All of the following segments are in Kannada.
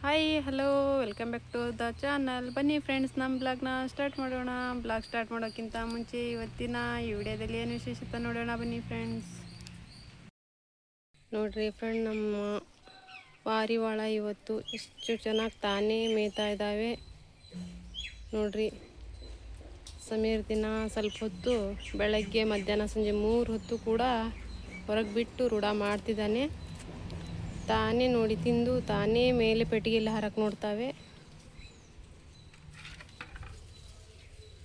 Hi hello welcome back to the channel. ಬನ್ನಿ ಫ್ರೆಂಡ್ಸ್, ನಮ್ಮ ಬ್ಲಾಗ್ನ ಸ್ಟಾರ್ಟ್ ಮಾಡೋಣ. ಬ್ಲಾಗ್ ಸ್ಟಾರ್ಟ್ ಮಾಡೋಕ್ಕಿಂತ ಮುಂಚೆ ಇವತ್ತಿನ ಈ ವಿಡಿಯೋದಲ್ಲಿ ಏನು ವಿಶೇಷತೆ ನೋಡೋಣ. ಬನ್ನಿ ಫ್ರೆಂಡ್ಸ್. ನೋಡ್ರಿ ಫ್ರೆಂಡ್, ನಮ್ಮ ಪಾರಿವಾಳ ಇವತ್ತು ಎಷ್ಟು ಚೆನ್ನಾಗಿ ತಾನೇ ಮೇಯ್ತಾ ಇದ್ದಾವೆ ನೋಡ್ರಿ. ಸಮೀರ್ ದಿನ ಸ್ವಲ್ಪ ಹೊತ್ತು ಬೆಳಗ್ಗೆ ಮಧ್ಯಾಹ್ನ ಸಂಜೆ 3 ಹೊತ್ತು ಕೂಡ ಹೊರಗೆ ಬಿಟ್ಟು ರೂಢ ಮಾಡ್ತಿದ್ದಾನೆ. ತಾನೇ ನೋಡಿ ತಿಂದು ತಾನೇ ಮೇಲೆ ಪೆಟ್ಟಿಗೆಲ್ಲ ಹಾರಕ್ಕೆ ನೋಡ್ತಾವೆ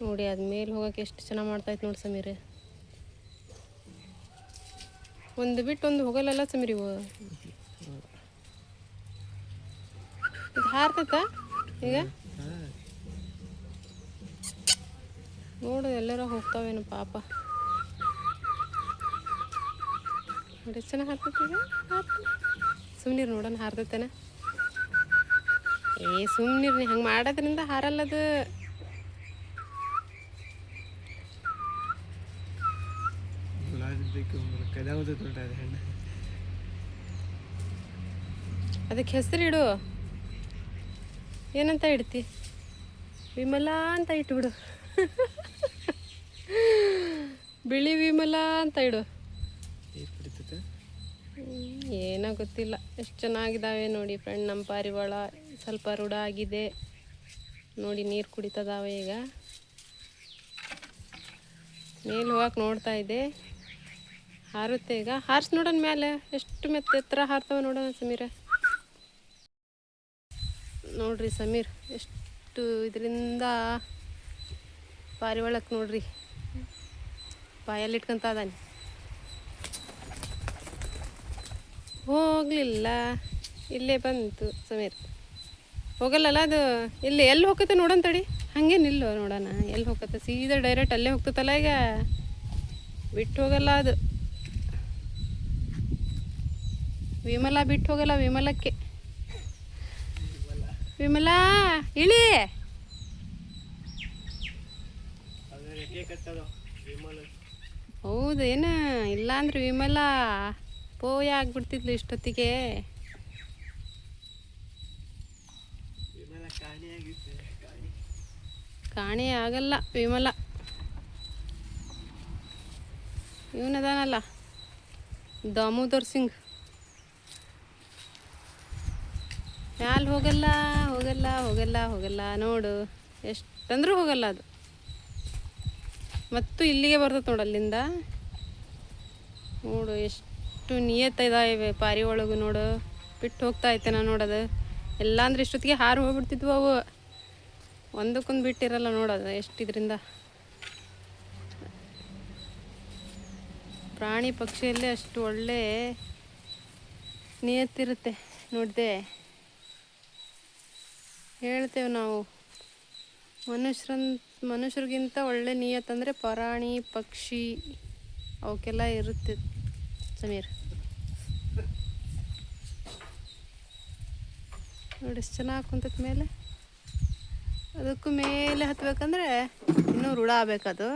ನೋಡಿ. ಅದು ಮೇಲೆ ಹೋಗೋಕೆ ಎಷ್ಟು ಚೆನ್ನಾಗಿ ಮಾಡ್ತಾಯಿತ್ತು ನೋಡಿ ಸಮೀರ್. ಒಂದು ಬಿಟ್ಟು ಒಂದು ಹೋಗಲ್ಲ ಸಮೀರ್. ಇವು ಇದು ಹಾರ್ತೈತ ಈಗ ನೋಡು, ಎಲ್ಲರ ಹೋಗ್ತಾವೇನು ಪಾಪ. ನೋಡಿ ಎಷ್ಟು ಚೆನ್ನಾಗಿ ಹಾರ್ತೈತಿ. ಈಗ ಸುಮ್ಮನಿರು ನೋಡೋಣ ಹಾರ್ತೈತೇನ. ಸುಮ್ಮನಿರು, ನೀ ಹಂಗೆ ಮಾಡೋದ್ರಿಂದ ಹಾರಲ್ಲದು. ಅದಕ್ಕೆ ಹೆಸರಿಡು. ಏನಂತ ಇಡ್ತಿ? ವಿಮಲಾ ಅಂತ ಇಟ್ಬಿಡು. ಬಿಳಿ ವಿಮಲಾ ಅಂತ ಇಡು. ಏನೋ ಗೊತ್ತಿಲ್ಲ. ಎಷ್ಟು ಚೆನ್ನಾಗಿದ್ದಾವೆ ನೋಡಿ ಫ್ರೆಂಡ್. ನಮ್ಮ ಪಾರಿವಾಳ ಸ್ವಲ್ಪ ರೂಢ ಆಗಿದೆ ನೋಡಿ. ನೀರು ಕುಡಿತದಾವೆ. ಈಗ ಮೇಲೆ ಹೋಗಕ್ಕೆ ನೋಡ್ತಾ ಇದೆ. ಹಾರುತ್ತೆ ಈಗ. ಹಾರ್ಸ್ ನೋಡೋಣ ಮೇಲೆ ಎಷ್ಟು ಮೆತ್ತ ಎತ್ತರ ಹಾರ್ತವೆ ನೋಡೋಣ ಸಮೀರ. ನೋಡ್ರಿ ಸಮೀರ್ ಎಷ್ಟು ಇದರಿಂದ ಪಾರಿವಾಳಕ್ಕೆ ನೋಡ್ರಿ ಬಾಯಲ್ಲಿ ಇಟ್ಕೊಂತ ಅದಾನೆ. ಹೋಗಲಿಲ್ಲ, ಇಲ್ಲೇ ಬಂತು ಸಮೀರ್. ಹೋಗಲ್ಲಲ್ಲ ಅದು. ಇಲ್ಲಿ ಎಲ್ಲಿ ಹೋಗತ್ತೆ ನೋಡೋಣ ತಡಿ. ಹಾಗೆ ನಿಲ್ಲು ನೋಡೋಣ ಎಲ್ಲಿ ಹೋಗತ್ತೆ. ಸೀದಾ ಡೈರೆಕ್ಟ್ ಅಲ್ಲೇ ಹೋಗ್ತತ್ತಲ್ಲ. ಈಗ ಬಿಟ್ಟು ಹೋಗಲ್ಲ ಅದು. ವಿಮಲಾ ಬಿಟ್ಟು ಹೋಗಲ್ಲ. ವಿಮಲಕ್ಕೆ ವಿಮಲಾ ಇಳಿ. ಹೌದೇನ? ಇಲ್ಲಾಂದ್ರೆ ವಿಮಲಾ ಪೋಯ ಆಗ್ಬಿಡ್ತಿದ್ಲು ಇಷ್ಟೊತ್ತಿಗೆ. ಕಾಣೆ ಆಗಲ್ಲ ವಿಮಲ. ಇವನದಾನಲ್ಲ ದಾಮೋದರ್ ಸಿಂಗ್. ಮ್ಯಾಲೆ ಹೋಗಲ್ಲ ಹೋಗಲ್ಲ ಹೋಗಲ್ಲ ಹೋಗಲ್ಲ ನೋಡು. ಎಷ್ಟಂದ್ರೂ ಹೋಗಲ್ಲ ಅದು. ಮತ್ತು ಇಲ್ಲಿಗೆ ಬರ್ತದೆ ನೋಡು ಅಲ್ಲಿಂದ. ನೋಡು ಎಷ್ಟು ನಿಯತ್ತಿದ್ದಾವೆ ಪಾರಿವಾಳಗೂ ನೋಡು. ಬಿಟ್ಟು ಹೋಗ್ತಾ ಐತೆ ನಾನು ನೋಡೋದು. ಎಲ್ಲಾಂದ್ರೆ ಇಷ್ಟೊತ್ತಿಗೆ ಹಾರು ಹೋಗ್ಬಿಡ್ತಿದ್ವು ಅವು. ಒಂದಕ್ಕೊಂದು ಬಿಟ್ಟಿರಲ್ಲ ನೋಡೋದು. ಎಷ್ಟು ಇದರಿಂದ ಪ್ರಾಣಿ ಪಕ್ಷಿಯಲ್ಲೇ ಅಷ್ಟು ಒಳ್ಳೆ ನಿಯತ್ತಿರುತ್ತೆ ನೋಡಿದೆ. ಹೇಳ್ತೇವೆ ನಾವು ಮನುಷ್ಯರಿಗಿಂತ ಒಳ್ಳೆ ನಿಯತ್ತಂದರೆ ಪ್ರಾಣಿ ಪಕ್ಷಿ ಅವಕ್ಕೆಲ್ಲ ಇರುತ್ತೆ ಸಮೀರ್. ನೋಡಿ ಎಷ್ಟು ಚೆನ್ನಾಗಿ ಕುಂತದ ಮೇಲೆ. ಅದಕ್ಕೂ ಮೇಲೆ ಹತ್ಬೇಕಂದ್ರೆ ಇನ್ನೂ ರೂಢ ಆಗ್ಬೇಕದು.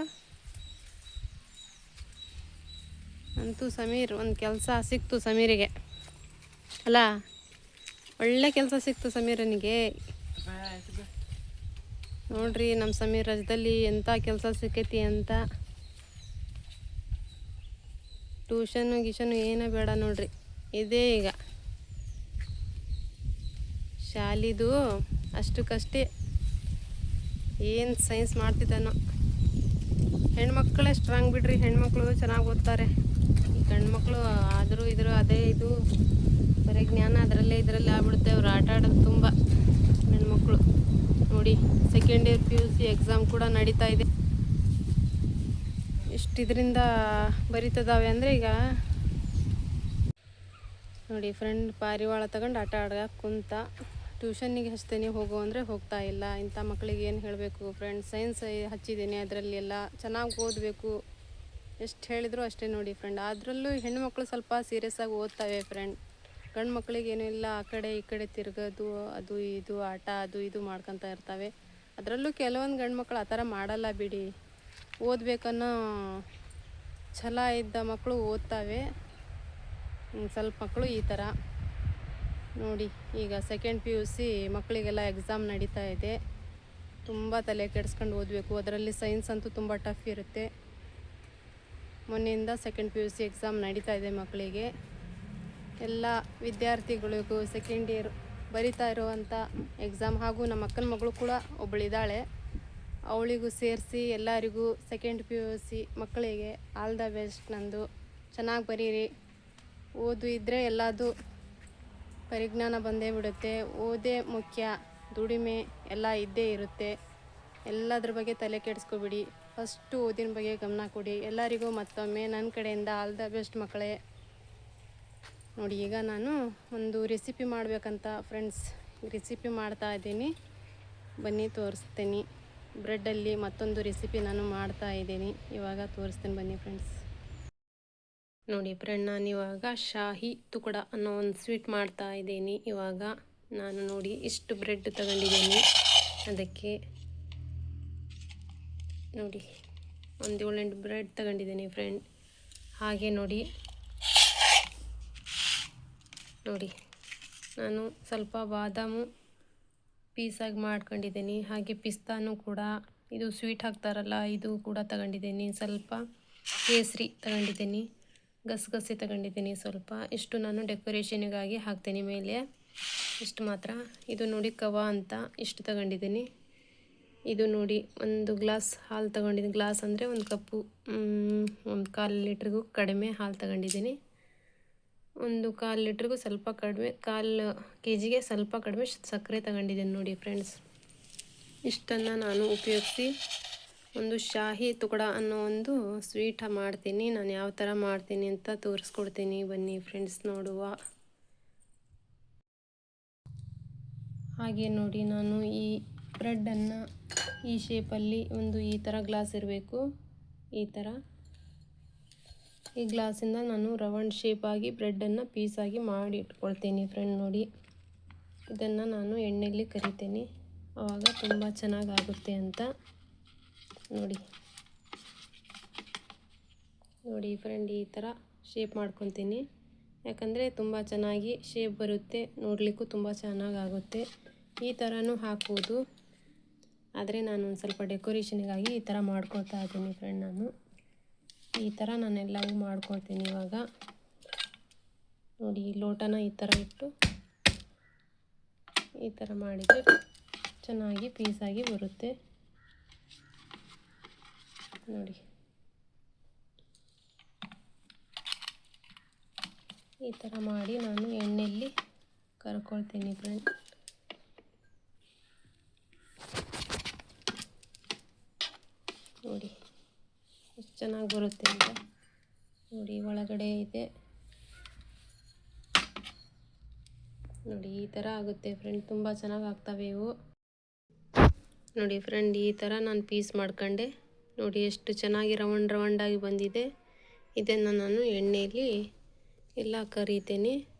ಅಂತೂ ಸಮೀರ್ ಒಂದು ಕೆಲಸ ಸಿಕ್ತು ಸಮೀರಿಗೆ ಅಲ್ಲ. ಒಳ್ಳೆ ಕೆಲಸ ಸಿಕ್ತು ಸಮೀರನಿಗೆ. ನೋಡ್ರಿ ನಮ್ಮ ಸಮೀರ್ ರಾಜ್ಯದಲ್ಲಿ ಎಂಥ ಕೆಲಸ ಸಿಕ್ಕೈತಿ ಅಂತ. ಟ್ಯೂಷನ್ನು ಗಿಷನ್ನು ಏನೂ ಬೇಡ ನೋಡ್ರಿ. ಇದೇ ಈಗ ಶಾಲಿದು ಅಷ್ಟಕ್ಕಷ್ಟೇ. ಏನು ಸೈನ್ಸ್ ಮಾಡ್ತಿದ್ದಾನೋ. ಹೆಣ್ಮಕ್ಳೇ ಸ್ಟ್ರಾಂಗ್ ಬಿಡ್ರಿ. ಹೆಣ್ಮಕ್ಳು ಚೆನ್ನಾಗಿ ಓದ್ತಾರೆ. ಗಂಡು ಮಕ್ಕಳು ಆದರೂ ಇದ್ರು ಅದೇ ಇದು ಬರೀ ಜ್ಞಾನ ಅದರಲ್ಲೇ ಇದರಲ್ಲೇ ಆಗ್ಬಿಡುತ್ತೆ. ಅವ್ರು ಆಟ ಆಡೋದು ತುಂಬ. ಹೆಣ್ಮಕ್ಳು ನೋಡಿ ಸೆಕೆಂಡ್ ಇಯರ್ PUC ಎಕ್ಸಾಮ್ ಕೂಡ ನಡೀತಾ ಇದೆ. ಇಷ್ಟು ಇದರಿಂದ ಬರೀತದಾವೆ ಅಂದರೆ ಈಗ ನೋಡಿ ಫ್ರೆಂಡ್. ಪಾರಿವಾಳ ತಗೊಂಡು ಆಟ ಆಡೋಕೆ ಕುಂತ. ಟ್ಯೂಷನ್ನಿಗೆ ಹಚ್ತೇನೆ ಹೋಗು ಅಂದರೆ ಹೋಗ್ತಾ ಇಲ್ಲ. ಇಂಥ ಮಕ್ಕಳಿಗೆ ಏನು ಹೇಳಬೇಕು ಫ್ರೆಂಡ್. ಸೈನ್ಸ್ ಹಚ್ಚಿದ್ದೀನಿ, ಅದರಲ್ಲಿ ಎಲ್ಲ ಚೆನ್ನಾಗಿ ಓದಬೇಕು. ಎಷ್ಟು ಹೇಳಿದ್ರು ಅಷ್ಟೇ ನೋಡಿ ಫ್ರೆಂಡ್. ಅದರಲ್ಲೂ ಹೆಣ್ಣುಮಕ್ಳು ಸ್ವಲ್ಪ ಸೀರಿಯಸ್ ಆಗಿ ಓದ್ತವೆ ಫ್ರೆಂಡ್. ಗಂಡು ಮಕ್ಳಿಗೆ ಏನೂ ಇಲ್ಲ, ಆ ಕಡೆ ಈ ಕಡೆ ತಿರುಗೋದು ಅದು ಇದು ಆಟ ಅದು ಇದು ಮಾಡ್ಕೊತ ಇರ್ತವೆ. ಅದರಲ್ಲೂ ಕೆಲವೊಂದು ಗಂಡು ಮಕ್ಕಳು ಆ ಥರ ಮಾಡಲ್ಲ ಬಿಡಿ. ಓದಬೇಕನ್ನೋ ಛಲ ಇದ್ದ ಮಕ್ಕಳು ಓದ್ತವೆ. ಸ್ವಲ್ಪ ಮಕ್ಕಳು ಈ ಥರ ನೋಡಿ ಈಗ ಸೆಕೆಂಡ್ PUC ಮಕ್ಕಳಿಗೆಲ್ಲ ಎಕ್ಸಾಮ್ ನಡೀತಾ ಇದೆ. ತುಂಬ ತಲೆ ಕೆಡಿಸ್ಕೊಂಡು ಓದಬೇಕು. ಅದರಲ್ಲಿ ಸೈನ್ಸ್ ಅಂತೂ ತುಂಬ ಟಫ್ ಇರುತ್ತೆ. ಮೊನ್ನೆಯಿಂದ ಸೆಕೆಂಡ್ PUC ಎಕ್ಸಾಮ್ ನಡೀತಾ ಇದೆ ಮಕ್ಕಳಿಗೆ. ಎಲ್ಲ ವಿದ್ಯಾರ್ಥಿಗಳಿಗೂ ಸೆಕೆಂಡ್ ಇಯರ್ ಬರಿತಾ ಇರುವಂಥ ಎಕ್ಸಾಮ್, ಹಾಗೂ ನಮ್ಮ ಅಕ್ಕನ ಮಗಳು ಕೂಡ ಒಬ್ಬಳಿದ್ದಾಳೆ, ಅವಳಿಗೂ ಸೇರಿಸಿ ಎಲ್ಲರಿಗೂ ಸೆಕೆಂಡ್ PUC ಮಕ್ಕಳಿಗೆ ಆಲ್ ದ ಬೆಸ್ಟ್. ನಂದು ಚೆನ್ನಾಗಿ ಬರೀರಿ. ಓದು ಇದ್ದರೆ ಎಲ್ಲದು ಪರಿಜ್ಞಾನ ಬಂದೇ ಬಿಡುತ್ತೆ. ಓದೇ ಮುಖ್ಯ, ದುಡಿಮೆ ಎಲ್ಲ ಇದ್ದೇ ಇರುತ್ತೆ. ಎಲ್ಲದ್ರ ಬಗ್ಗೆ ತಲೆ ಕೆಡಿಸ್ಕೊಬಿಡಿ. ಫಸ್ಟು ಓದಿನ ಬಗ್ಗೆ ಗಮನ ಕೊಡಿ. ಎಲ್ಲರಿಗೂ ಮತ್ತೊಮ್ಮೆ ನನ್ನ ಕಡೆಯಿಂದ ಆಲ್ ದ ಬೆಸ್ಟ್ ಮಕ್ಕಳೇ. ನೋಡಿ ಈಗ ನಾನು ಒಂದು ರೆಸಿಪಿ ಮಾಡಬೇಕಂತ ಫ್ರೆಂಡ್ಸ್ ರೆಸಿಪಿ ಮಾಡ್ತಾ ಇದ್ದೀನಿ. ಬನ್ನಿ ತೋರಿಸ್ತೀನಿ. ಬ್ರೆಡ್ಡಲ್ಲಿ ಮತ್ತೊಂದು ರೆಸಿಪಿ ನಾನು ಮಾಡ್ತಾ ಇದ್ದೀನಿ. ಇವಾಗ ತೋರಿಸ್ತೀನಿ ಬನ್ನಿ ಫ್ರೆಂಡ್ಸ್. ನೋಡಿ ಫ್ರೆಂಡ್, ನಾನು ಇವಾಗ ಶಾಹಿ ತುಕಡ ಅನ್ನೋ ಒಂದು ಸ್ವೀಟ್ ಮಾಡ್ತಾ ಇದ್ದೀನಿ. ಇವಾಗ ನಾನು ನೋಡಿ ಇಷ್ಟು ಬ್ರೆಡ್ ತಗೊಂಡಿದ್ದೀನಿ. ಅದಕ್ಕೆ ನೋಡಿ ಒಂದು 7-8 ಬ್ರೆಡ್ ತಗೊಂಡಿದ್ದೀನಿ ಫ್ರೆಂಡ್. ಹಾಗೆ ನೋಡಿ ನಾನು ಸ್ವಲ್ಪ ಬಾದಾಮು ಪೀಸಾಗಿ ಮಾಡ್ಕೊಂಡಿದ್ದೀನಿ. ಹಾಗೆ ಪಿಸ್ತಾನು ಕೂಡ, ಇದು ಸ್ವೀಟ್ ಹಾಕ್ತಾರಲ್ಲ, ಇದು ಕೂಡ ತಗೊಂಡಿದ್ದೀನಿ. ಸ್ವಲ್ಪ ಕೇಸರಿ ತಗೊಂಡಿದ್ದೀನಿ, ಗಸಗಸೆ ತಗೊಂಡಿದ್ದೀನಿ ಸ್ವಲ್ಪ. ಇಷ್ಟು ನಾನು ಡೆಕೋರೇಷನಿಗಾಗಿ ಹಾಕ್ತೀನಿ ಮೇಲೆ, ಇಷ್ಟು ಮಾತ್ರ. ಇದು ನೋಡಿ ಕವಾ ಅಂತ ಇಷ್ಟು ತಗೊಂಡಿದ್ದೀನಿ. ಇದು ನೋಡಿ ಒಂದು ಗ್ಲಾಸ್ ಹಾಲು ತಗೊಂಡಿದ್ದೀನಿ. ಗ್ಲಾಸ್ ಅಂದರೆ ಒಂದು ಕಪ್ಪು, ಒಂದು 1/4 ಲೀಟ್ರಿಗೂ ಕಡಿಮೆ ಹಾಲು ತಗೊಂಡಿದ್ದೀನಿ. ಒಂದು 1/4 ಲೀಟ್ರಿಗೂ ಸ್ವಲ್ಪ ಕಡಿಮೆ, 1/4 kgಗೆ ಸ್ವಲ್ಪ ಕಡಿಮೆ ಸಕ್ಕರೆ ತಗೊಂಡಿದ್ದೀನಿ ನೋಡಿ ಫ್ರೆಂಡ್ಸ್. ಇಷ್ಟನ್ನು ನಾನು ಉಪಯೋಗಿಸಿ ಒಂದು ಶಾಹಿ ತುಕಡ ಅನ್ನೋ ಒಂದು ಸ್ವೀಟ್ ಮಾಡ್ತೀನಿ. ನಾನು ಯಾವ ಥರ ಮಾಡ್ತೀನಿ ಅಂತ ತೋರಿಸ್ಕೊಡ್ತೀನಿ ಬನ್ನಿ ಫ್ರೆಂಡ್ಸ್ ನೋಡುವ. ಹಾಗೆ ನೋಡಿ, ನಾನು ಈ ಬ್ರೆಡ್ಡನ್ನು ಈ ಶೇಪಲ್ಲಿ ಒಂದು ಈ ಥರ ಗ್ಲಾಸ್ ಇರಬೇಕು. ಈ ಥರ ಈ ಗ್ಲಾಸಿಂದ ನಾನು ರೌಂಡ್ ಶೇಪಾಗಿ ಬ್ರೆಡ್ಡನ್ನು ಪೀಸಾಗಿ ಮಾಡಿ ಇಟ್ಕೊಳ್ತೀನಿ ಫ್ರೆಂಡ್. ನೋಡಿ ಇದನ್ನು ನಾನು ಎಣ್ಣೆಯಲ್ಲಿ ಕರಿತೀನಿ, ಆವಾಗ ತುಂಬ ಚೆನ್ನಾಗಾಗುತ್ತೆ ಅಂತ. ನೋಡಿ ಫ್ರೆಂಡ್, ಈ ಥರ ಶೇಪ್ ಮಾಡ್ಕೊತೀನಿ. ಯಾಕಂದರೆ ತುಂಬ ಚೆನ್ನಾಗಿ ಶೇಪ್ ಬರುತ್ತೆ, ನೋಡಲಿಕ್ಕೂ ತುಂಬ ಚೆನ್ನಾಗಾಗುತ್ತೆ. ಈ ಥರನೂ ಹಾಕ್ಬೋದು, ಆದರೆ ನಾನು ಒಂದು ಸ್ವಲ್ಪ ಡೆಕೋರೇಷನಿಗಾಗಿ ಈ ಥರ ಮಾಡ್ಕೊಳ್ತಾ ಇದ್ದೀನಿ ಫ್ರೆಂಡ್. ನಾನು ಈ ಥರ ನಾನೆಲ್ಲವೂ ಮಾಡ್ಕೊಳ್ತೀನಿ. ಇವಾಗ ನೋಡಿ, ಲೋಟನ ಈ ಥರ ಇಟ್ಟು ಈ ಥರ ಮಾಡಿದರೆ ಚೆನ್ನಾಗಿ ಪೀಸಾಗಿ ಬರುತ್ತೆ. ನೋಡಿ ಈ ಥರ ಮಾಡಿ ನಾನು ಎಣ್ಣೆಯಲ್ಲಿ ಕರ್ಕೊಳ್ತೀನಿ ಫ್ರೆಂಡ್. ನೋಡಿ ಎಷ್ಟು ಚೆನ್ನಾಗಿ ಬರುತ್ತೆ ಅಂತ. ನೋಡಿ ಒಳಗಡೆ ಇದೆ, ನೋಡಿ ಈ ಥರ ಆಗುತ್ತೆ ಫ್ರೆಂಡ್. ತುಂಬ ಚೆನ್ನಾಗಿ ಆಗ್ತವೆ ಇವು. ನೋಡಿ ಫ್ರೆಂಡ್, ಈ ಥರ ನಾನು ಪೀಸ್ ಮಾಡ್ಕೊಂಡೆ. ನೋಡಿ ಎಷ್ಟು ಚೆನ್ನಾಗಿ ರೌಂಡಾಗಿ ಬಂದಿದೆ. ಇದನ್ನು ನಾನು ಎಣ್ಣೆಯಲ್ಲಿ ಎಲ್ಲ ಕರಿತೀನಿ.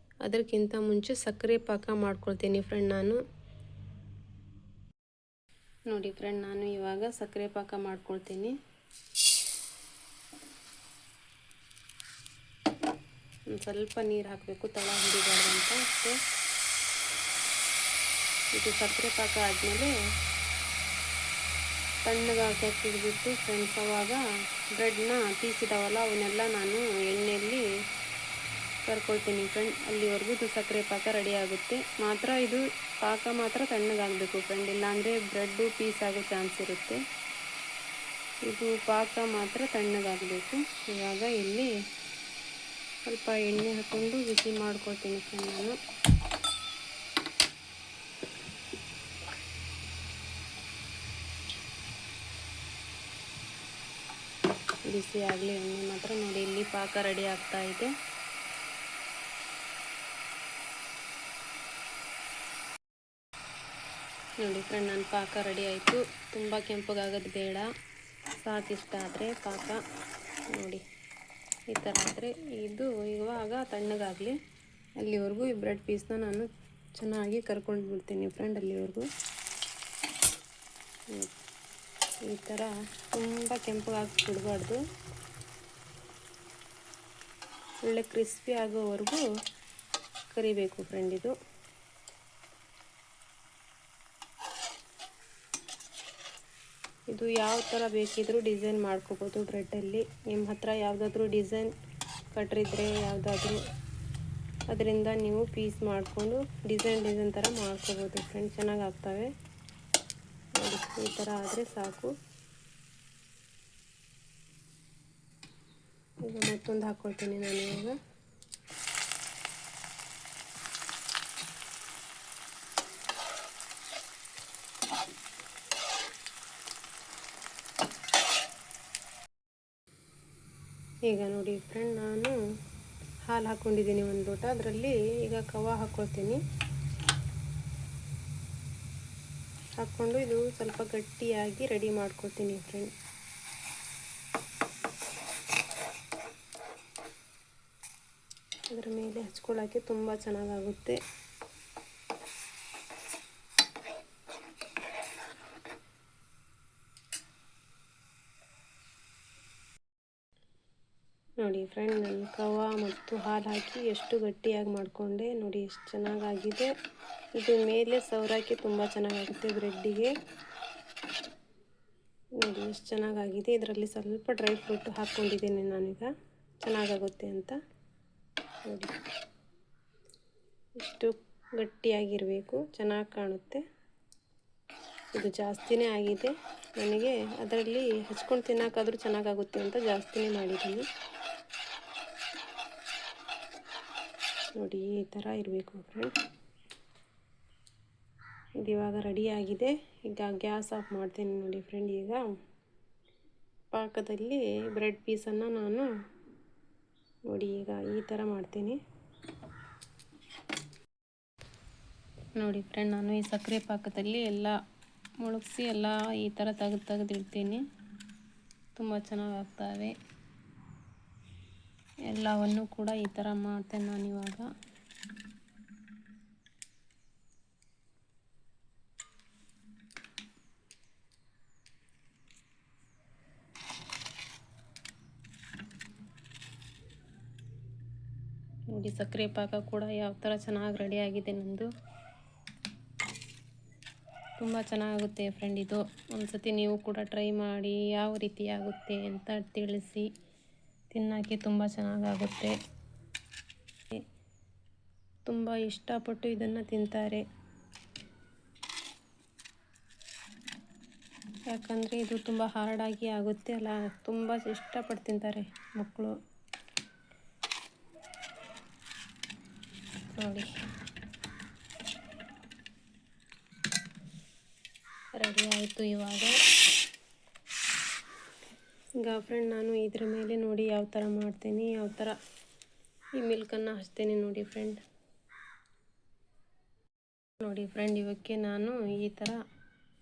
ಅದಕ್ಕಿಂತ ಮುಂಚೆ ಸಕ್ಕರೆ ಪಾಕ ಮಾಡ್ಕೊಳ್ತೀನಿ ಫ್ರೆಂಡ್ ನಾನು. ನೋಡಿ ಫ್ರೆಂಡ್, ನಾನು ಇವಾಗ ಸಕ್ಕರೆ ಪಾಕ ಮಾಡ್ಕೊಳ್ತೀನಿ. ಒಂದು ಸ್ವಲ್ಪ ನೀರು ಹಾಕಬೇಕು, ತಳ ಹಿಡಿಬಾರ್ದು ಅಂತ ಅಷ್ಟೇ. ಇದು ಸಕ್ಕರೆ ಪಾಕ ಆದಮೇಲೆ ತಣ್ಣಗೆ ಹಿಡಿಬಿಟ್ಟು ಫ್ರೆಂಡ್ಸ್, ಅವಾಗ ಬ್ರೆಡ್ನ ಪೀಸಿದಾವಲ್ಲ ಅವನ್ನೆಲ್ಲ ನಾನು ಎಣ್ಣೆಯಲ್ಲಿ ಕರ್ಕೊಳ್ತೀನಿ ಫ್ರೆಂಡ್. ಅಲ್ಲಿವರೆಗೂ ಇದು ಸಕ್ಕರೆ ಪಾಕ ರೆಡಿ ಆಗುತ್ತೆ. ಮಾತ್ರ ಇದು ಪಾಕ ಮಾತ್ರ ತಣ್ಣಗಾಗಬೇಕು ಫ್ರೆಂಡ್, ಇಲ್ಲಾಂದರೆ ಬ್ರೆಡ್ಡು ಪೀಸ್ ಆಗೋ ಚಾನ್ಸ್ ಇರುತ್ತೆ. ಇದು ಪಾಕ ಮಾತ್ರ ತಣ್ಣಗಾಗಬೇಕು. ಇವಾಗ ಇಲ್ಲಿ ಸ್ವಲ್ಪ ಎಣ್ಣೆ ಹಾಕ್ಕೊಂಡು ಬಿಸಿ ಮಾಡ್ಕೊಳ್ತೀನಿ ಫ್ರೆಂಡ್ ನಾನು. ಬಿಸಿ ಆಗಲಿ ಎಣ್ಣೆ ಮಾತ್ರ. ನೋಡಿ ಇಲ್ಲಿ ಪಾಕ ರೆಡಿ ಆಗ್ತಾ ಇದೆ. ನೋಡಿ ಫ್ರೆಂಡ್, ನನ್ನ ಪಾಕ ರೆಡಿ ಆಯಿತು. ತುಂಬ ಕೆಂಪಗಾಗೋದು ಬೇಡ, ಸಾಕಿಷ್ಟ ಆದರೆ ಪಾಕ. ನೋಡಿ ಈ ಥರ ಆದರೆ ಇದು ಇವಾಗ ತಣ್ಣಗಾಗಲಿ. ಅಲ್ಲಿವರೆಗೂ ಈ ಬ್ರೆಡ್ ಪೀಸ್ನ ನಾನು ಚೆನ್ನಾಗಿ ಕರ್ಕೊಂಡು ಬಿಡ್ತೀನಿ ಫ್ರೆಂಡ್. ಅಲ್ಲಿವರೆಗೂ ಈ ಥರ ತುಂಬ ಕೆಂಪಗಾಗಿ ಬಿಡಬಾರ್ದು, ಒಳ್ಳೆ ಕ್ರಿಸ್ಪಿ ಆಗೋವರೆಗೂ ಕರಿಬೇಕು ಫ್ರೆಂಡ್. ಇದು ಇದು ಯಾವ ಥರ ಬೇಕಿದ್ರೂ ಡಿಸೈನ್ ಮಾಡ್ಕೋಬೋದು ಬ್ರೆಡ್ಡಲ್ಲಿ. ನಿಮ್ಮ ಹತ್ರ ಯಾವುದಾದ್ರೂ ಡಿಸೈನ್ ಕಟ್ರಿದ್ರೆ ಯಾವುದಾದ್ರೂ ಅದರಿಂದ ನೀವು ಪೀಸ್ ಮಾಡಿಕೊಂಡು ಡಿಸೈನ್ ಥರ ಮಾಡ್ಕೋಬೋದು ಫ್ರೆಂಡ್. ಚೆನ್ನಾಗಿ ಆಗ್ತವೆ ನೋಡಿ. ಈ ಥರ ಆದರೆ ಸಾಕು. ಈಗ ಮತ್ತೊಂದು ಹಾಕ್ಕೊಳ್ತೀನಿ ನಾನು ಇವಾಗ. ಈಗ ನೋಡಿ ಫ್ರೆಂಡ್, ನಾನು ಹಾಲು ಹಾಕ್ಕೊಂಡಿದ್ದೀನಿ ಒಂದು ಲೋಟ. ಅದರಲ್ಲಿ ಈಗ ಖೋವಾ ಹಾಕ್ಕೊಳ್ತೀನಿ. ಹಾಕ್ಕೊಂಡು ಇದು ಸ್ವಲ್ಪ ಗಟ್ಟಿಯಾಗಿ ರೆಡಿ ಮಾಡ್ಕೊಳ್ತೀನಿ ಫ್ರೆಂಡ್. ಅದರ ಮೇಲೆ ಹಚ್ಕೊಳ್ಳೋಕ್ಕೆ ತುಂಬ ಚೆನ್ನಾಗಾಗುತ್ತೆ. ನೋಡಿ ಫ್ರೆಂಡ್, ನಾನು ಖೋವಾ ಮತ್ತು ಹಾಲು ಹಾಕಿ ಎಷ್ಟು ಗಟ್ಟಿಯಾಗಿ ಮಾಡಿಕೊಂಡೆ ನೋಡಿ. ಎಷ್ಟು ಚೆನ್ನಾಗಾಗಿದೆ. ಇದು ಮೇಲೆ ಸವರಾಕಿ ತುಂಬ ಚೆನ್ನಾಗಾಗುತ್ತೆ ಬ್ರೆಡ್ಡಿಗೆ. ನೋಡಿ ಎಷ್ಟು ಚೆನ್ನಾಗಾಗಿದೆ. ಇದರಲ್ಲಿ ಸ್ವಲ್ಪ ಡ್ರೈ ಫ್ರೂಟ್ ಹಾಕ್ಕೊಂಡಿದ್ದೀನಿ ನಾನೀಗ, ಚೆನ್ನಾಗಾಗುತ್ತೆ ಅಂತ. ನೋಡಿ ಇಷ್ಟು ಗಟ್ಟಿಯಾಗಿರಬೇಕು, ಚೆನ್ನಾಗಿ ಕಾಣುತ್ತೆ. ಇದು ಜಾಸ್ತಿನೇ ಆಗಿದೆ ನನಗೆ. ಅದರಲ್ಲಿ ಹಚ್ಕೊಂಡು ತಿನ್ನೋಕ್ಕಾದ್ರೂ ಚೆನ್ನಾಗಾಗುತ್ತೆ ಅಂತ ಜಾಸ್ತಿನೇ ಮಾಡಿದ್ದೀನಿ. ನೋಡಿ ಈ ಥರ ಇರಬೇಕು ಫ್ರೆಂಡ್. ಇದು ಇವಾಗ ರೆಡಿಯಾಗಿದೆ. ಈಗ ಗ್ಯಾಸ್ ಆಫ್ ಮಾಡ್ತೀನಿ ನೋಡಿ ಫ್ರೆಂಡ್. ಈಗ ಪಾಕದಲ್ಲಿ ಬ್ರೆಡ್ ಪೀಸನ್ನು ನಾನು ನೋಡಿ ಈಗ ಈ ಥರ ಮಾಡ್ತೀನಿ ನೋಡಿ ಫ್ರೆಂಡ್. ನಾನು ಈ ಸಕ್ಕರೆ ಪಾಕದಲ್ಲಿ ಎಲ್ಲ ಮುಳುಗಿಸಿ ಎಲ್ಲ ಈ ಥರ ತೆಗೆದಿಡ್ತೀನಿ. ತುಂಬ ಚೆನ್ನಾಗಾಗ್ತವೆ. ಎಲ್ಲವನ್ನು ಕೂಡ ಈ ಥರ ಮಾಡ್ತೇನೆ ನಾನು ಇವಾಗ. ನೋಡಿ ಸಕ್ಕರೆ ಪಾಕ ಕೂಡ ಯಾವ ಥರ ಚೆನ್ನಾಗಿ ರೆಡಿಯಾಗಿದೆ ನಂದು. ತುಂಬ ಚೆನ್ನಾಗುತ್ತೆ ಫ್ರೆಂಡ್. ಇದು ಒಂದು ಸತಿ ನೀವು ಕೂಡ ಟ್ರೈ ಮಾಡಿ ಯಾವ ರೀತಿ ಆಗುತ್ತೆ ಅಂತ ತಿಳಿಸಿ. ತಿನ್ನೋಕ್ಕೆ ತುಂಬ ಚೆನ್ನಾಗಾಗುತ್ತೆ. ತುಂಬ ಇಷ್ಟಪಟ್ಟು ಇದನ್ನು ತಿಂತಾರೆ. ಯಾಕಂದರೆ ಇದು ತುಂಬ ಹಾರ್ಡಾಗಿ ಆಗುತ್ತೆ ಅಲ್ಲ, ತುಂಬ ಇಷ್ಟಪಟ್ಟು ತಿಂತಾರೆ ಮಕ್ಕಳು. ನೋಡಿ ರೆಡಿ ಆಯಿತು ಇವಾಗ. ಈಗ ಫ್ರೆಂಡ್ ನಾನು ಇದ್ರ ಮೇಲೆ ನೋಡಿ ಯಾವ ಥರ ಮಾಡ್ತೀನಿ, ಯಾವ ಥರ ಈ ಮಿಲ್ಕನ್ನು ಹಚ್ತೀನಿ ನೋಡಿ ಫ್ರೆಂಡ್. ನೋಡಿ ಫ್ರೆಂಡ್, ಇವಕ್ಕೆ ನಾನು ಈ ಥರ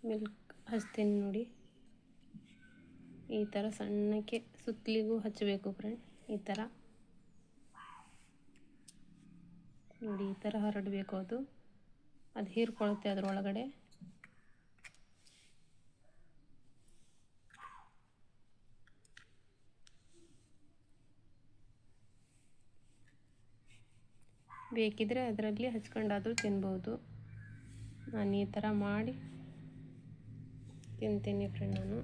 ಮಿಲ್ಕ್ ಹಚ್ತೀನಿ ನೋಡಿ. ಈ ಥರ ಸಣ್ಣಕ್ಕೆ ಸುತ್ತಲಿಗೂ ಹಚ್ಚಬೇಕು ಫ್ರೆಂಡ್. ಈ ಥರ ನೋಡಿ, ಈ ಥರ ಹರಡಬೇಕು. ಅದು ಹೀರ್ಕೊಳ್ಳುತ್ತೆ ಅದರೊಳಗಡೆ. ಬೇಕಿದ್ರೆ ಅದರಲ್ಲಿ ಹಚ್ಕೊಂಡಾದರೂ ತಿನ್ಬೋದು. ನಾನು ಈ ಥರ ಮಾಡಿ ತಿಂತೀನಿ ಫ್ರೆಂಡ್ ನಾನು.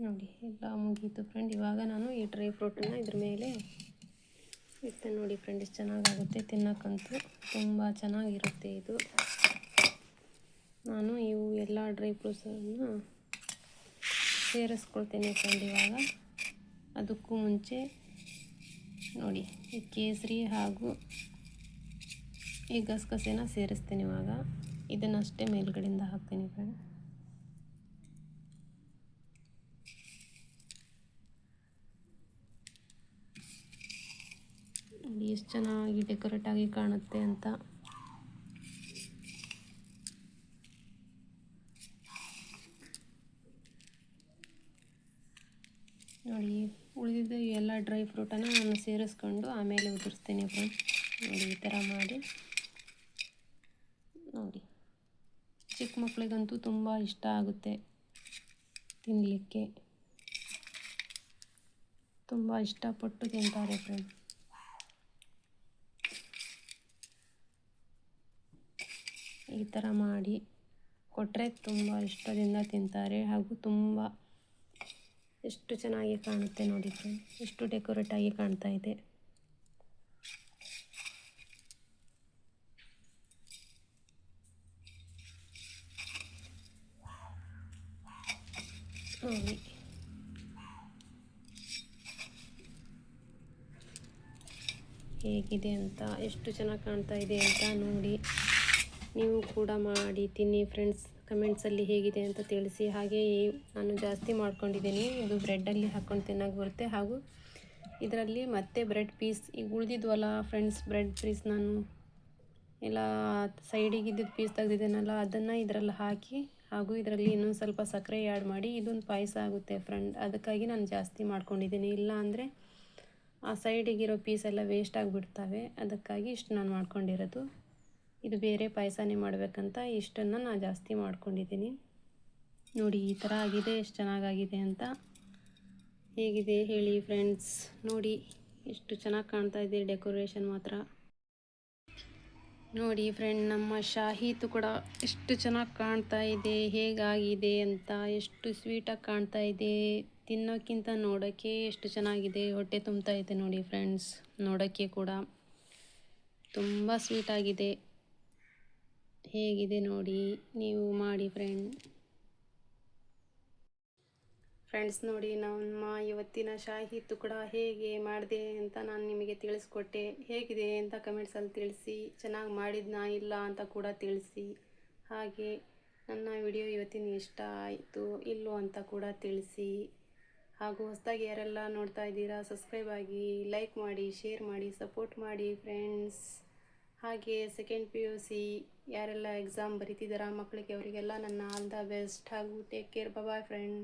ನೋಡಿ ಎಲ್ಲ ಮುಗೀತು ಫ್ರೆಂಡ್. ಇವಾಗ ನಾನು ಈ ಡ್ರೈ ಫ್ರೂಟನ್ನು ಇದ್ರ ಮೇಲೆ ಇಡ್ತೇನೆ ನೋಡಿ ಫ್ರೆಂಡ್. ಎಷ್ಟು ಚೆನ್ನಾಗಾಗುತ್ತೆ ತಿನ್ನೋಕ್ಕಂತೂ, ತುಂಬ ಚೆನ್ನಾಗಿರುತ್ತೆ ಇದು. ನಾನು ಇವು ಎಲ್ಲ ಡ್ರೈ ಫ್ರೂಟ್ಸನ್ನು ಸೇರಿಸ್ಕೊಳ್ತೇನೆ ಫ್ರೆಂಡ್ ಇವಾಗ. ಅದಕ್ಕೂ ಮುಂಚೆ ನೋಡಿ ಈ ಕೇಸರಿ ಹಾಗೂ ಈ ಗಸಗಸೆನ ಸೇರಿಸ್ತೀನಿ ಇವಾಗ. ಇದನ್ನಷ್ಟೇ ಮೇಲ್ಗಡೆಯಿಂದ ಹಾಕ್ತೀನಿ ಫ್ರೆಂಡ್. ನೋಡಿ ಎಷ್ಟು ಚೆನ್ನಾಗಿ ಡೆಕೋರೇಟ್ ಆಗಿ ಕಾಣುತ್ತೆ ಅಂತ. ನೋಡಿ ಉಳಿದಿದ್ದ ಎಲ್ಲ ಡ್ರೈ ಫ್ರೂಟನ್ನು ನಾನು ಸೇರಿಸ್ಕೊಂಡು ಆಮೇಲೆ ಉದುರಿಸ್ತೀನಿ ಫ್ರೆಂಡ್. ನೋಡಿ ಈ ಥರ ಮಾಡಿ ನೋಡಿ. ಚಿಕ್ಕ ಮಕ್ಕಳಿಗಂತೂ ತುಂಬ ಇಷ್ಟ ಆಗುತ್ತೆ ತಿನ್ನಲಿಕ್ಕೆ. ತುಂಬ ಇಷ್ಟಪಟ್ಟು ತಿಂತಾರೆ ಫ್ರೆಂಡ್. ಈ ಥರ ಮಾಡಿ ಕೊಟ್ಟರೆ ತುಂಬ ಇಷ್ಟದಿಂದ ತಿಂತಾರೆ. ಹಾಗೂ ತುಂಬ ಎಷ್ಟು ಚೆನ್ನಾಗಿ ಕಾಣುತ್ತೆ ನೋಡಿ ಫ್ರೆಂಡ್, ಎಷ್ಟು ಡೆಕೋರೇಟ್ ಆಗಿ ಕಾಣ್ತಾ ಇದೆ. ನೋಡಿ ಹೇಗಿದೆ ಅಂತ, ಎಷ್ಟು ಚೆನ್ನಾಗಿ ಕಾಣ್ತಾ ಇದೆ ಅಂತ ನೋಡಿ. ನೀವು ಕೂಡ ಮಾಡಿ ತಿನ್ನಿ ಫ್ರೆಂಡ್ಸ್, ಕಮೆಂಟ್ಸಲ್ಲಿ ಹೇಗಿದೆ ಅಂತ ತಿಳಿಸಿ. ಹಾಗೆ ನಾನು ಜಾಸ್ತಿ ಮಾಡ್ಕೊಂಡಿದ್ದೀನಿ, ಇದು ಬ್ರೆಡ್ಡಲ್ಲಿ ಹಾಕ್ಕೊಂಡು ತಿನ್ನೋಕೆ ಬರುತ್ತೆ. ಹಾಗೂ ಇದರಲ್ಲಿ ಮತ್ತೆ ಬ್ರೆಡ್ ಪೀಸ್ ಈಗ ಉಳಿದಿದ್ವಲ್ಲ ಫ್ರೆಂಡ್ಸ್, ಬ್ರೆಡ್ ಪೀಸ್ ನಾನು ಎಲ್ಲ ಸೈಡಿಗೆ ಇದ್ದಿದ್ದು ಪೀಸ್ ತೆಗೆದಿದ್ದೇನಲ್ಲ, ಅದನ್ನು ಇದರಲ್ಲಿ ಹಾಕಿ ಹಾಗೂ ಇದರಲ್ಲಿ ಇನ್ನೊಂದು ಸ್ವಲ್ಪ ಸಕ್ಕರೆ ಆ್ಯಡ್ ಮಾಡಿ ಇದೊಂದು ಪಾಯಸ ಆಗುತ್ತೆ ಫ್ರೆಂಡ್. ಅದಕ್ಕಾಗಿ ನಾನು ಜಾಸ್ತಿ ಮಾಡ್ಕೊಂಡಿದ್ದೀನಿ, ಇಲ್ಲ ಅಂದರೆ ಆ ಸೈಡಿಗಿರೋ ಪೀಸ್ ಎಲ್ಲ ವೇಸ್ಟ್ ಆಗಿಬಿಡ್ತವೆ. ಅದಕ್ಕಾಗಿ ಇಷ್ಟು ನಾನು ಮಾಡ್ಕೊಂಡಿರೋದು. ಇದು ಬೇರೆ ಪಾಯಸನೇ ಮಾಡಬೇಕಂತ ಇಷ್ಟನ್ನು ನಾನು ಜಾಸ್ತಿ ಮಾಡ್ಕೊಂಡಿದ್ದೀನಿ. ನೋಡಿ ಈ ಥರ ಆಗಿದೆ, ಎಷ್ಟು ಚೆನ್ನಾಗಾಗಿದೆ ಅಂತ. ಹೇಗಿದೆ ಹೇಳಿ ಫ್ರೆಂಡ್ಸ್, ನೋಡಿ ಎಷ್ಟು ಚೆನ್ನಾಗಿ ಕಾಣ್ತಾ ಇದೆ ಡೆಕೋರೇಷನ್ ಮಾತ್ರ. ನೋಡಿ ಫ್ರೆಂಡ್, ನಮ್ಮ ಶಾಹೀತು ಕೂಡ ಎಷ್ಟು ಚೆನ್ನಾಗಿ ಕಾಣ್ತಾ ಇದೆ, ಹೇಗಾಗಿದೆ ಅಂತ. ಎಷ್ಟು ಸ್ವೀಟಾಗಿ ಕಾಣ್ತಾ ಇದೆ, ತಿನ್ನೋಕ್ಕಿಂತ ನೋಡೋಕ್ಕೆ ಎಷ್ಟು ಚೆನ್ನಾಗಿದೆ, ಹೊಟ್ಟೆ ತುಂಬ್ತಾ ಇದೆ ನೋಡಿ ಫ್ರೆಂಡ್ಸ್. ನೋಡೋಕ್ಕೆ ಕೂಡ ತುಂಬ ಸ್ವೀಟಾಗಿದೆ. ಹೇಗಿದೆ ನೋಡಿ, ನೀವು ಮಾಡಿ ಫ್ರೆಂಡ್ಸ್. ನೋಡಿ ನಮ್ಮ ಇವತ್ತಿನ ಶಾಹಿ ತುಕಡ ಹೇಗೆ ಮಾಡಿದೆ ಅಂತ ನಾನು ನಿಮಗೆ ತಿಳಿಸ್ಕೊಟ್ಟೆ. ಹೇಗಿದೆ ಅಂತ ಕಮೆಂಟ್ಸಲ್ಲಿ ತಿಳಿಸಿ. ಚೆನ್ನಾಗಿ ಮಾಡಿದ್ನಾ ಇಲ್ಲ ಅಂತ ಕೂಡ ತಿಳಿಸಿ. ಹಾಗೆ ನನ್ನ ವಿಡಿಯೋ ಇವತ್ತಿನ ಇಷ್ಟ ಆಯಿತು ಇಲ್ಲೋ ಅಂತ ಕೂಡ ತಿಳಿಸಿ. ಹಾಗೂ ಹೊಸದಾಗಿ ಯಾರೆಲ್ಲ ನೋಡ್ತಾ ಇದ್ದೀರಾ ಸಬ್ಸ್ಕ್ರೈಬ್ ಆಗಿ, ಲೈಕ್ ಮಾಡಿ, ಶೇರ್ ಮಾಡಿ, ಸಪೋರ್ಟ್ ಮಾಡಿ ಫ್ರೆಂಡ್ಸ್. ಹಾಗೆ ಸೆಕೆಂಡ್ PUC ಯಾರೆಲ್ಲ ಎಕ್ಸಾಮ್ ಬರೀತಿದ್ದಾರಾ ಮಕ್ಕಳಿಗೆ, ಅವರಿಗೆಲ್ಲ ನನ್ನ ಆಲ್ ದ ಬೆಸ್ಟ್. ಹಾಗೂ ಟೇಕ್ ಕೇರ್, ಬಾಯ್ ಫ್ರೆಂಡ್.